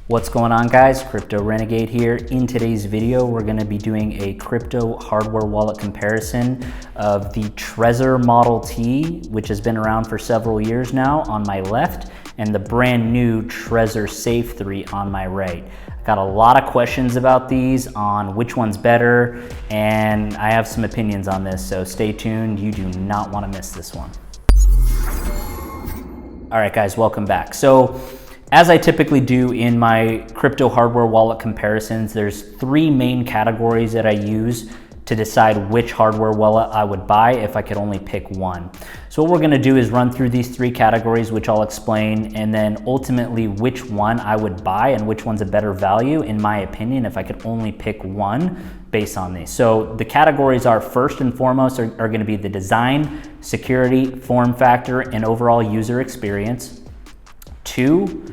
What's going on, guys? Crypto Renegade here. In today's video, we're going to be doing a crypto hardware wallet comparison of the Trezor Model T, which has been around for several years now, on my left, and the brand new Trezor Safe 3 on my right. Got a lot of questions about these on which one's better, and I have some opinions on this, so stay tuned. You do not want to miss this one. All right, guys, welcome back. So, as I typically do in my crypto hardware wallet comparisons, there's three main categories that I use to decide which hardware wallet I would buy if I could only pick one. So what we're gonna do is run through these three categories, which I'll explain, and then ultimately which one I would buy and which one's a better value, in my opinion, if I could only pick one based on these. So the categories are, first and foremost, are gonna be the design, security, form factor, and overall user experience. Two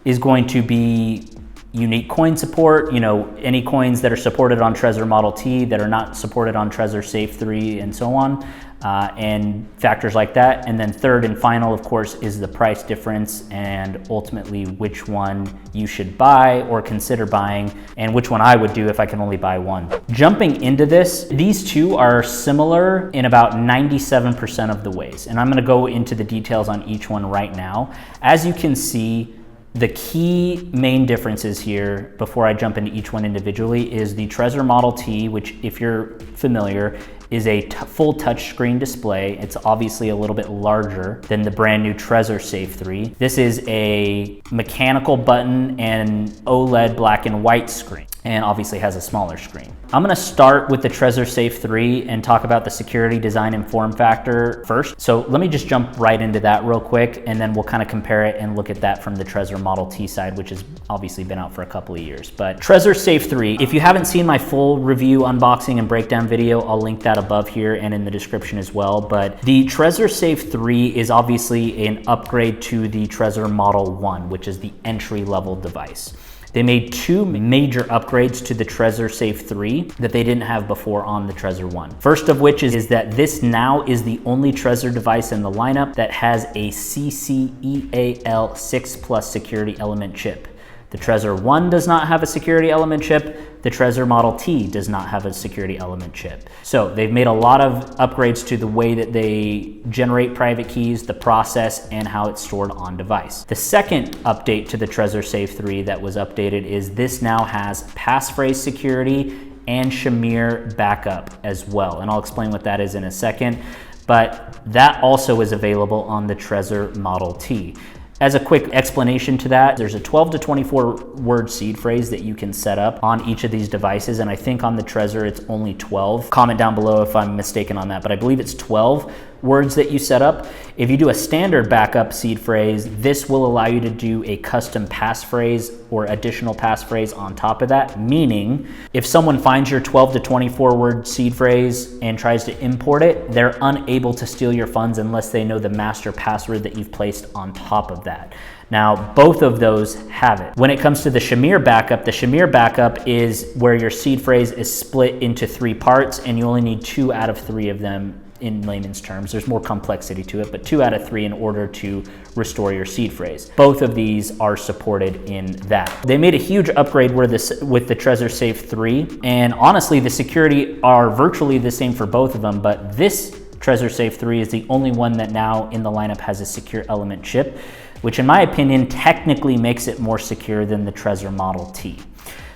is going to be unique coin support, any coins that are supported on Trezor Model T that are not supported on Trezor Safe 3 and so on, and factors like that. And then third and final, of course, is the price difference and ultimately which one you should buy or consider buying and which one I would do if I can only buy one. Jumping into this, these two are similar in about 97% of the ways. And I'm gonna go into the details on each one right now. As you can see, the key main differences here, before I jump into each one individually, is the Trezor Model T, which, if you're familiar, is a full touchscreen display. It's obviously a little bit larger than the brand new Trezor Safe 3. This is a mechanical button and OLED black and white screen, and obviously has a smaller screen. I'm gonna start with the Trezor Safe 3 and talk about the security, design, and form factor first. So let me just jump right into that real quick, and then we'll kind of compare it and look at that from the Trezor Model T side, which has obviously been out for a couple of years. But Trezor Safe 3, if you haven't seen my full review, unboxing, and breakdown video, I'll link that above here and in the description as well. But the Trezor Safe 3 is obviously an upgrade to the Trezor Model 1, which is the entry-level device. They made two major upgrades to the Trezor Safe 3 that they didn't have before on the Trezor 1. First of which is that this now is the only Trezor device in the lineup that has a CCEAL 6+ security element chip. The Trezor 1 does not have a security element chip. The Trezor Model T does not have a security element chip. So they've made a lot of upgrades to the way that they generate private keys, the process, and how it's stored on device. The second update to the Trezor Safe 3 that was updated is this now has passphrase security and Shamir backup as well. And I'll explain what that is in a second, but that also is available on the Trezor Model T. As a quick explanation to that, there's a 12 to 24 word seed phrase that you can set up on each of these devices, and I think on the Trezor it's only 12. Comment down below if I'm mistaken on that, but I believe it's 12 words that you set up. If you do a standard backup seed phrase, this will allow you to do a custom passphrase or additional passphrase on top of that, meaning if someone finds your 12 to 24 word seed phrase and tries to import it, they're unable to steal your funds unless they know the master password that you've placed on top of that. Now, both of those have it. When it comes to the Shamir backup is where your seed phrase is split into 3 parts and you only need 2 out of 3 of them. In layman's terms, there's more complexity to it, but 2 out of 3 in order to restore your seed phrase. Both of these are supported in that. They made a huge upgrade with the Trezor Safe 3, and honestly, the security are virtually the same for both of them, but this Trezor Safe 3 is the only one that now in the lineup has a secure element chip, which in my opinion technically makes it more secure than the Trezor Model T.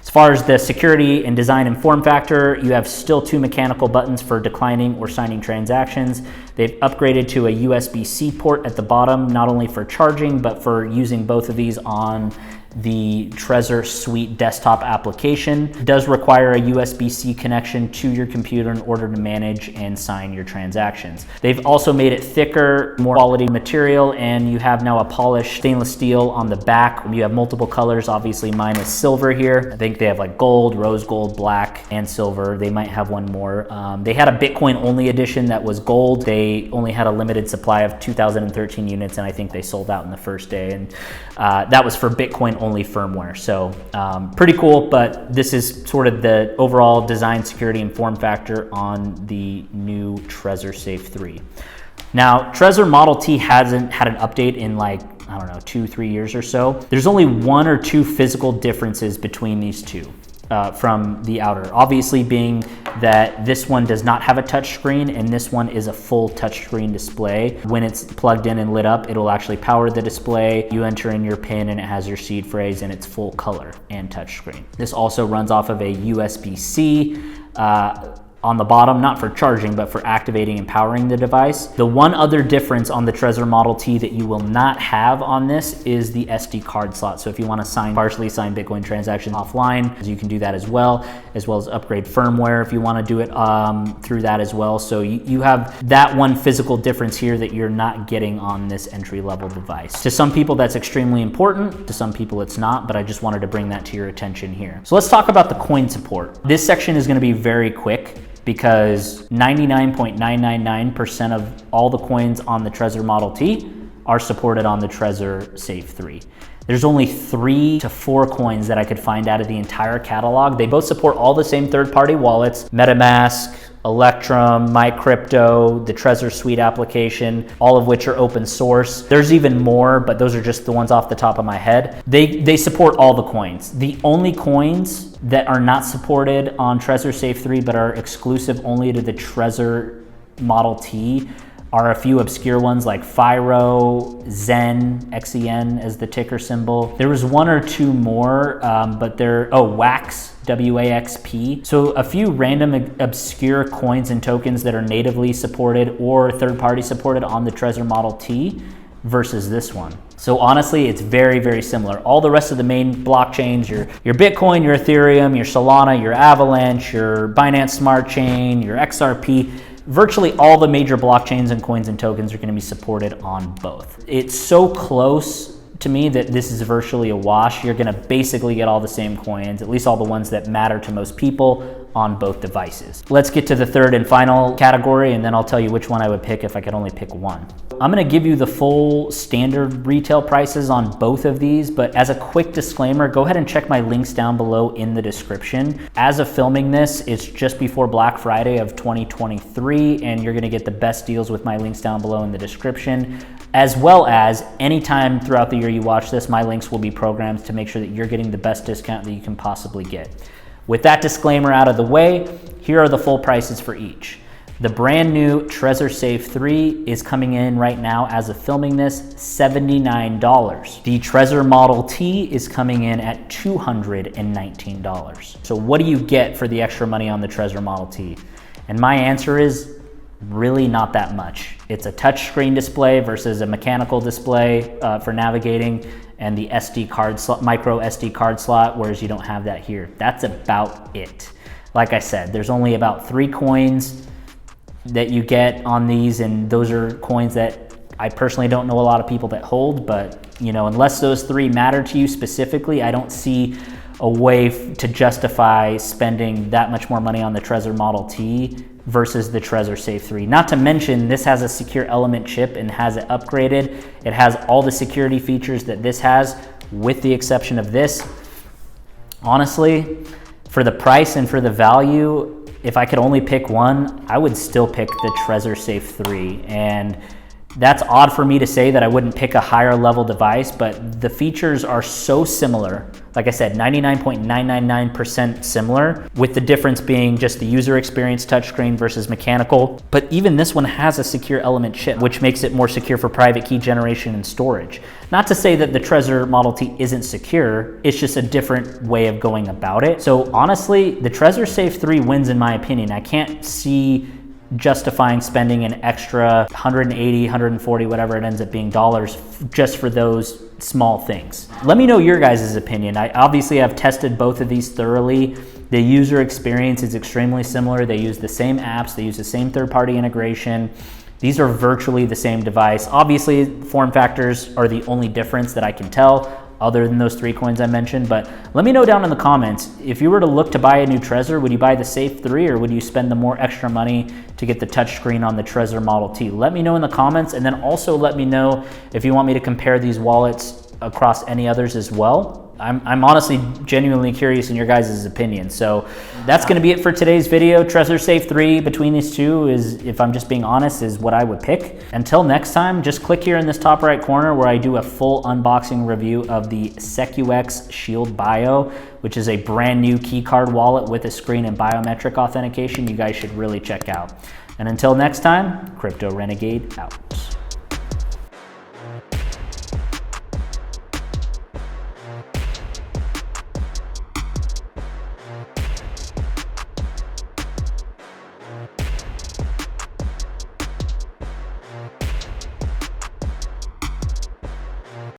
As far as the security and design and form factor, you have still 2 mechanical buttons for declining or signing transactions. They've upgraded to a USB-C port at the bottom, not only for charging, but for using both of these on the Trezor Suite desktop application. It does require a USB-C connection to your computer in order to manage and sign your transactions. They've also made it thicker, more quality material, and you have now a polished stainless steel on the back. You have multiple colors. Obviously mine is silver here. I think they have like gold, rose gold, black, and silver. They might have one more. They had a Bitcoin only edition that was gold. They only had a limited supply of 2013 units, and I think they sold out in the first day. And that was for Bitcoin only firmware. So pretty cool, but this is sort of the overall design, security, and form factor on the new Trezor Safe 3. Now, Trezor Model T hasn't had an update in like I don't know, 2-3 years or so. There's only 1 or 2 physical differences between these two. From the outer, obviously being that this one does not have a touch screen and this one is a full touchscreen display. When it's plugged in and lit up, it'll actually power the display. You enter in your PIN and it has your seed phrase and it's full color and touchscreen. This also runs off of a USB-C on the bottom, not for charging, but for activating and powering the device. The one other difference on the Trezor Model T that you will not have on this is the SD card slot. So if you want to partially sign Bitcoin transactions offline, you can do that as well as upgrade firmware if you want to do it through that as well. So you have that one physical difference here that you're not getting on this entry-level device. To some people, that's extremely important. To some people, it's not, but I just wanted to bring that to your attention here. So let's talk about the coin support. This section is going to be very quick, because 99.999% of all the coins on the Trezor Model T are supported on the Trezor Safe 3. There's only 3 to 4 coins that I could find out of the entire catalog. They both support all the same third-party wallets: MetaMask, Electrum, MyCrypto, the Trezor Suite application, all of which are open source. There's even more, but those are just the ones off the top of my head. They support all the coins. The only coins that are not supported on Trezor Safe 3 but are exclusive only to the Trezor Model T are a few obscure ones like Fyro, Zen, XEN as the ticker symbol. There was 1 or 2 more, but Wax, WAXP. So a few random obscure coins and tokens that are natively supported or third-party supported on the Trezor Model T versus this one. So honestly, it's very, very similar. All the rest of the main blockchains, your Bitcoin, your Ethereum, your Solana, your Avalanche, your Binance Smart Chain, your XRP, virtually all the major blockchains and coins and tokens are going to be supported on both. It's so close to me that this is virtually a wash. You're going to basically get all the same coins, at least all the ones that matter to most people, on both devices. Let's get to the third and final category, and then I'll tell you which one I would pick if I could only pick one. I'm going to give you the full standard retail prices on both of these, but as a quick disclaimer, go ahead and check my links down below in the description. As of filming this, it's just before Black Friday of 2023, and you're going to get the best deals with my links down below in the description, as well as anytime throughout the year you watch this, my links will be programmed to make sure that you're getting the best discount that you can possibly get. With that disclaimer out of the way, here are the full prices for each. The brand new Trezor Safe 3 is coming in right now as of filming this, $79. The Trezor Model T is coming in at $219. So what do you get for the extra money on the Trezor Model T? And my answer is really not that much. It's a touchscreen display versus a mechanical display for navigating, and the SD card slot, micro SD card slot, whereas you don't have that here. That's about it. Like I said, there's only about 3 coins that you get on these, and those are coins that I personally don't know a lot of people that hold, but you know, unless those 3 matter to you specifically, I don't see a way to justify spending that much more money on the Trezor Model T versus the Trezor Safe 3. Not to mention, this has a secure element chip and has it upgraded. It has all the security features that this has, with the exception of this. Honestly, for the price and for the value, if I could only pick one, I would still pick the Trezor Safe 3. And that's odd for me to say that I wouldn't pick a higher level device, but the features are so similar. Like I said, 99.999% similar, with the difference being just the user experience touchscreen versus mechanical. But even this one has a secure element chip, which makes it more secure for private key generation and storage. Not to say that the Trezor Model T isn't secure, it's just a different way of going about it. So honestly, the Trezor Safe 3 wins in my opinion. I can't see justifying spending an extra 180, 140, whatever it ends up being dollars just for those small things. Let me know your guys' opinion. I obviously have tested both of these thoroughly. The user experience is extremely similar. They use the same apps, they use the same third-party integration. These are virtually the same device. Obviously, form factors are the only difference that I can tell, other than those 3 coins I mentioned. But let me know down in the comments, if you were to look to buy a new Trezor, would you buy the Safe 3 or would you spend the more extra money to get the touchscreen on the Trezor Model T? Let me know in the comments, and then also let me know if you want me to compare these wallets across any others as well. I'm honestly genuinely curious in your guys' opinion. So that's going to be it for today's video. Trezor Safe 3 between these two is, if I'm just being honest, is what I would pick. Until next time, just click here in this top right corner where I do a full unboxing review of the SecuX Shield Bio, which is a brand new key card wallet with a screen and biometric authentication you guys should really check out. And until next time, Crypto Renegade out.